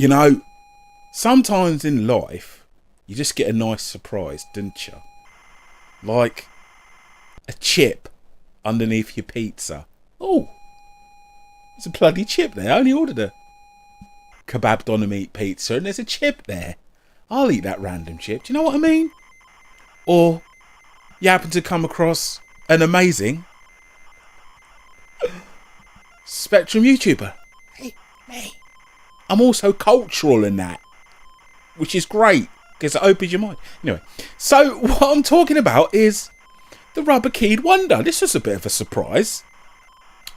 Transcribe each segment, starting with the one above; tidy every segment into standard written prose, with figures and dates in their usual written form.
You know, sometimes in life, you just get a nice surprise, don't you? Like a chip underneath your pizza. Oh, there's a bloody chip there. I only ordered a kebab doner meat pizza and there's a chip there. I'll eat that random chip. Do you know what I mean? Or you happen to come across an amazing Spectrum YouTuber. Hey, me. I'm also cultural in that, which is great because it opens your mind. Anyway, so what I'm talking about is the Rubber Keyed Wonder. This was a bit of a surprise.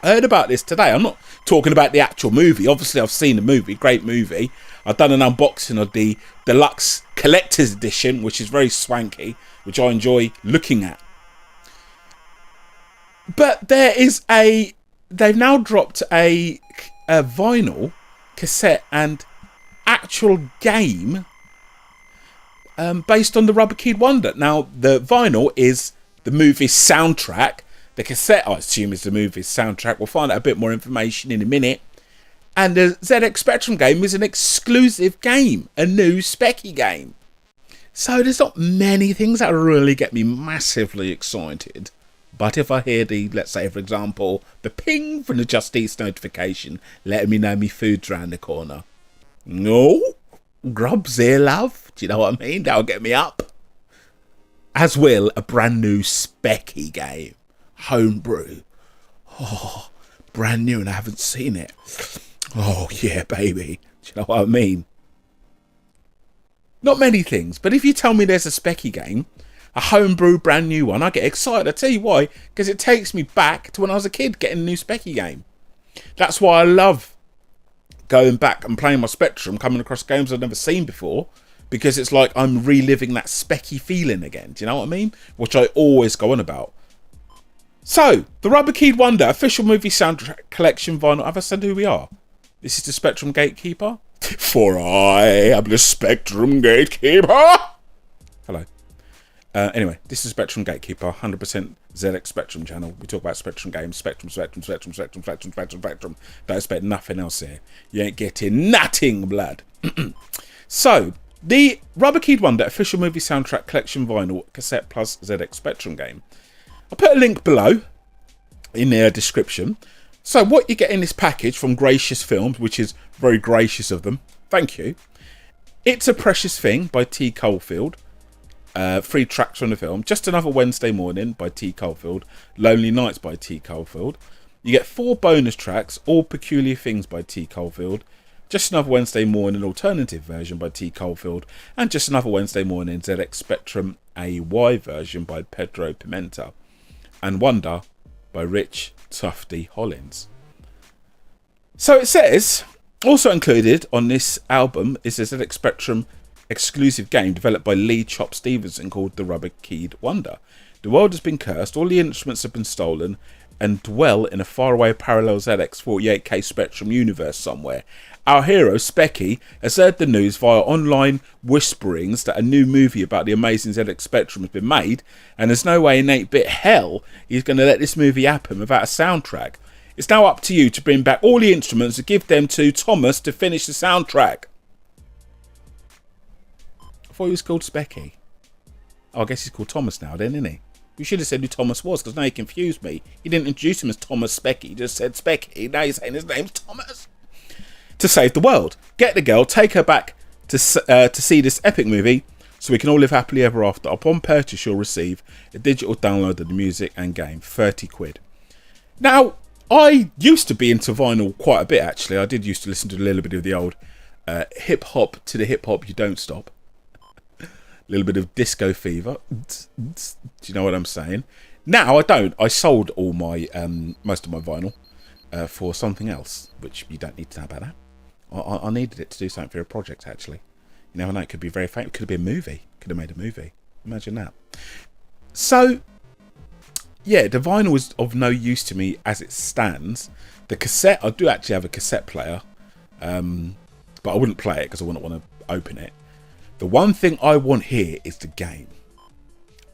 I heard about this today. I'm not talking about the actual movie. Obviously, I've seen the movie. Great movie. I've done an unboxing of the deluxe collector's edition, which is very swanky, which I enjoy looking at. But they've now dropped a vinyl, cassette, and actual game based on the Rubber Keyed Wonder. Now, the vinyl is the movie's soundtrack. The cassette, I assume, is the movie's soundtrack. We'll find out a bit more information in a minute. And the ZX Spectrum game is an exclusive game, a new specky game. So there's not many things that really get me massively excited. But if I hear the, let's say, for example, the ping from the Just Eat notification letting me know my food's round the corner. No, grub's here, love. Do you know what I mean? That'll get me up. As will a brand new specky game. Homebrew. Oh, brand new and I haven't seen it. Oh, yeah, baby. Do you know what I mean? Not many things, but if you tell me there's a specky game, a homebrew brand new one, I get excited. I tell you why, because it takes me back to when I was a kid getting a new specky game. That's why I love going back and playing my Spectrum, coming across games I've never seen before, because it's like I'm reliving that specky feeling again. Do you know what I mean? Which I always go on about. So, the Rubber Keyed Wonder official movie soundtrack collection vinyl. Have I said who we are? This is the Spectrum Gatekeeper. For I am the Spectrum Gatekeeper. Hello. Anyway, this is Spectrum Gatekeeper, 100% ZX Spectrum channel. We talk about Spectrum games, Spectrum. Don't expect nothing else here. You ain't getting nothing, blood. So, the Rubber Keyed Wonder official movie soundtrack collection vinyl cassette plus ZX Spectrum game. I'll put a link below in the description. So what you get in this package from Gracious Films, which is very gracious of them, thank you. It's a Precious Thing by T. Colefield. 3 tracks from the film. Just Another Wednesday Morning by T. Colefield. Lonely Nights by T. Colefield. You get 4 bonus tracks, All Peculiar Things by T. Colefield. Just Another Wednesday Morning alternative version by T. Colefield. And Just Another Wednesday Morning ZX Spectrum AY version by Pedro Pimenta. And Wonder by Rich Tufty Hollins. So it says, also included on this album is a ZX Spectrum exclusive game developed by Lee Chop Stevenson called The Rubber Keyed Wonder. The world has been cursed, all the instruments have been stolen, and dwell in a faraway parallel ZX 48K Spectrum universe somewhere. Our hero, Specky, has heard the news via online whisperings that a new movie about the amazing ZX Spectrum has been made, and there's no way in 8-bit hell he's going to let this movie happen without a soundtrack. It's now up to you to bring back all the instruments and give them to Thomas to finish the soundtrack. I thought he was called Specky. Oh, I guess he's called Thomas now then, isn't he? You should have said who Thomas was, because now he confused me. You didn't introduce him as Thomas Specky, you just said Specky. Now you're saying his name's Thomas. To save the world. Get the girl, take her back to see this epic movie so we can all live happily ever after. Upon purchase, you'll receive a digital download of the music and game. 30 quid. Now, I used to be into vinyl quite a bit, actually. I did used to listen to a little bit of the old hip-hop to the hip-hop you don't stop. A little bit of disco fever. Do you know what I'm saying? Now, I don't. I sold all my most of my vinyl for something else, which you don't need to know about that. I needed it to do something for a project, actually. You never know, it could be very famous. It could have been a movie. Could have made a movie. Imagine that. So, yeah, the vinyl is of no use to me as it stands. The cassette, I do actually have a cassette player, but I wouldn't play it because I wouldn't want to open it. The one thing I want here is the game.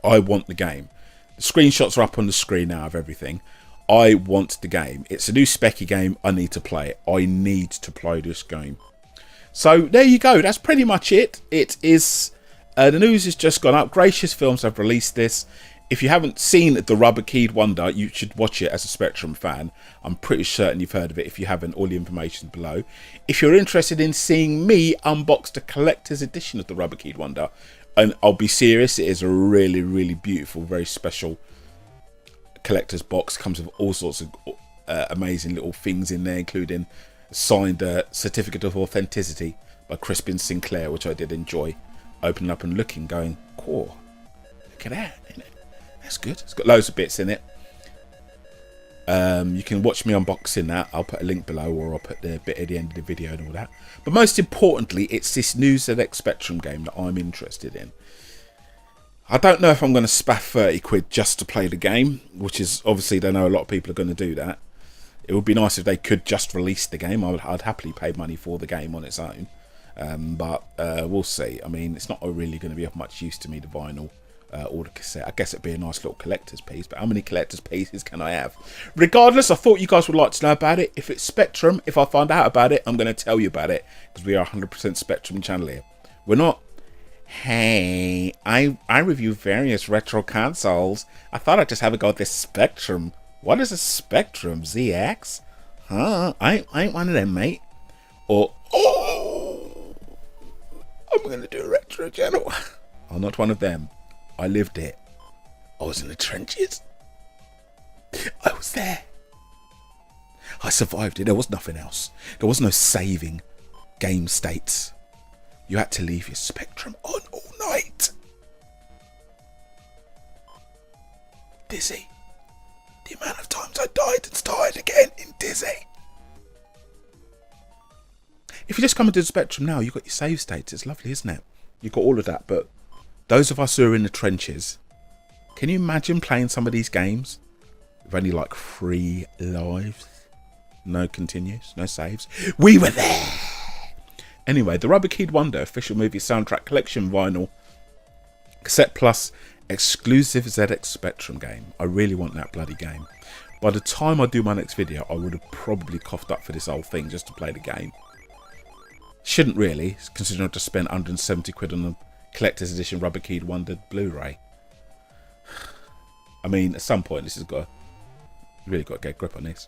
I want the game. The screenshots are up on the screen now of everything. I want the game. It's a new specky game. I need to play it. I need to play this game. So there you go. That's pretty much it. It is the news has just gone up. Gracious Films have released this. If you haven't seen The Rubber Keyed Wonder, you should watch it as a Spectrum fan. I'm pretty certain you've heard of it. If you haven't, all the information below. If you're interested in seeing me unbox the collector's edition of The Rubber Keyed Wonder, and I'll be serious, it is a really, really beautiful, very special collector's box. Comes with all sorts of amazing little things in there, including a signed certificate of authenticity by Crispin Sinclair, which I did enjoy opening up and looking, going, cool, look at that. That's good. It's got loads of bits in it. You can watch me unboxing that. I'll put a link below, or I'll put the bit at the end of the video and all that. But most importantly, it's this new ZX Spectrum game that I'm interested in. I don't know if I'm going to spaff 30 quid just to play the game, which is obviously, I know a lot of people are going to do that. It would be nice if they could just release the game. I'd happily pay money for the game on its own. But we'll see. I mean, it's not really going to be of much use to me, the vinyl. Or the cassette. I guess it'd be a nice little collector's piece, but how many collector's pieces can I have? Regardless, I thought you guys would like to know about it. If it's Spectrum, if I find out about it, I'm going to tell you about it, because we are 100% Spectrum channel here. We're not, hey, I review various retro consoles. I thought I'd just have a go at this Spectrum. What is a Spectrum? ZX? Huh? I ain't one of them, mate. Or, oh, I'm going to do a retro channel. I'm not one of them. I lived it. I was in the trenches. I was there. I survived it. There was nothing else. There was no saving game states. You had to leave your Spectrum on all night. Dizzy. The amount of times I died and started again in Dizzy. If you just come into the Spectrum now, you've got your save states. It's lovely, isn't it? You've got all of that, but those of us who are in the trenches, can you imagine playing some of these games with only like 3 lives? No continues, no saves. We were there! Anyway, The Rubber Keyed Wonder official movie soundtrack collection vinyl cassette plus exclusive ZX Spectrum game. I really want that bloody game. By the time I do my next video, I would have probably coughed up for this whole thing just to play the game. Shouldn't really, considering I just spent 170 quid on the collector's edition Rubber Keyed Wonder Blu-ray. I mean, at some point, this has got really got to get a grip on this.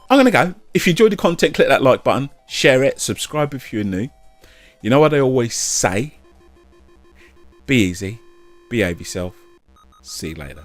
I'm going to go. If you enjoyed the content, click that like button, share it, subscribe if you're new. You know what I always say? Be easy, behave yourself. See you later.